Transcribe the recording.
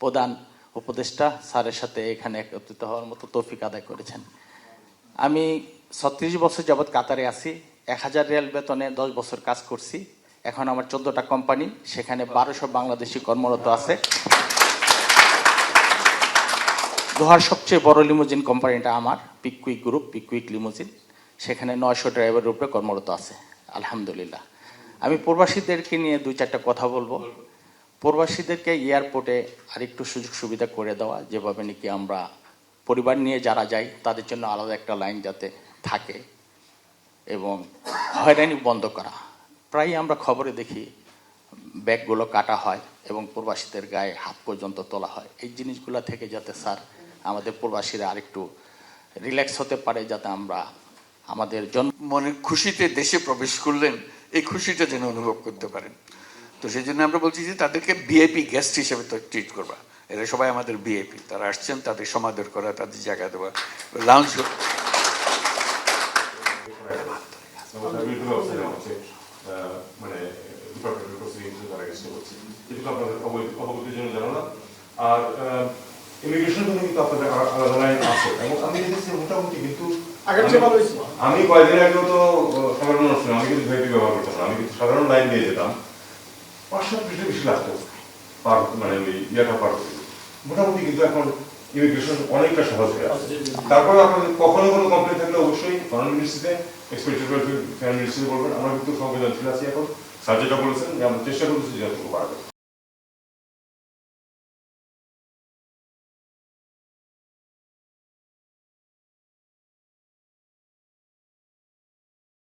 প্রধান উপদেষ্টা স্যারের সাথে এখানে একত্রিত হওয়ার মতো তৌফিক আদায় করেছেন। আমি 36 বছর যাবৎ কাতারে আছি, 1000 রিয়াল বেতনে 10 বছর কাজ করছি। এখন আমার 14টা কোম্পানি, সেখানে 1200 বাংলাদেশি কর্মরত আছে। দোহার সবচেয়ে বড় লিমুজিন কোম্পানিটা আমার, পিকুইক গ্রুপ, পিকুইক লিমুজিন। সেখানে 900 ড্রাইভারের উপরে কর্মরত আছে, আলহামদুলিল্লাহ। আমি প্রবাসীদেরকে নিয়ে 2-4টা কথা বলবো। প্রবাসীদেরকে এয়ারপোর্টে আরেকটু সুযোগ সুবিধা করে দেওয়া, যেভাবে নাকি আমরা পরিবার নিয়ে যারা যাই তাদের জন্য আলাদা একটা লাইন যাতে থাকে, এবং হয়রানি বন্ধ করা। প্রায়ই আমরা খবরে দেখি ব্যাগগুলো কাটা হয় এবং প্রবাসীদের গায়ে হাত পর্যন্ত তোলা হয়। এই জিনিসগুলো থেকে যাতে স্যার আমাদের প্রবাসীরা আরেকটু রিল্যাক্স হতে পারে, যাতে আমরা আমাদের মনের খুশিতে দেশে প্রবেশ করলেন, এই খুশিটা যেন অনুভব করতে পারেন। তো সেই জন্য আমরা বলছি যে তাদেরকে ভিআইপি গেস্ট হিসেবে তো ট্রিট করবা। এরা সবাই আমাদের ভিআইপি, তারা আসছেন, তাদের সমাদর করা, তাদের জায়গা দেওয়া, লাউঞ্জ আর ইমিগ্রেশন কিন্তু আপনাদের আলাদা লাইন আছে, এবং আমি দেখেছি মোটামুটি, কিন্তু আমি কয়েকদিন আগেও তো সাধারণ অনুষ্ঠান, আমি কিন্তু ভিআইপি ব্যবহার করতাম না, আমি কিন্তু সাধারণ লাইন দিয়ে যেতাম, 5-7 মিনিটের বেশি লাগতো পার, মানে ওই ইয়েটা পার করতে। মোটামুটি কিন্তু এখন ইমিগ্রেশন অনেকটা সহজ হয়ে আছে। তারপরে আপনাদের কখনো কোনো কমপ্লেন থাকলে অবশ্যই ফরেন মিনিস্ট্রিতে, এক্সপেক্টেড ফরেন মিনিস্ট্রিতে বলবেন। আমরা কিন্তু সংবেদনশীল আছি এখন, স্যার যেটা বলেছেন যে আমরা চেষ্টা করতেছি যে পারবো।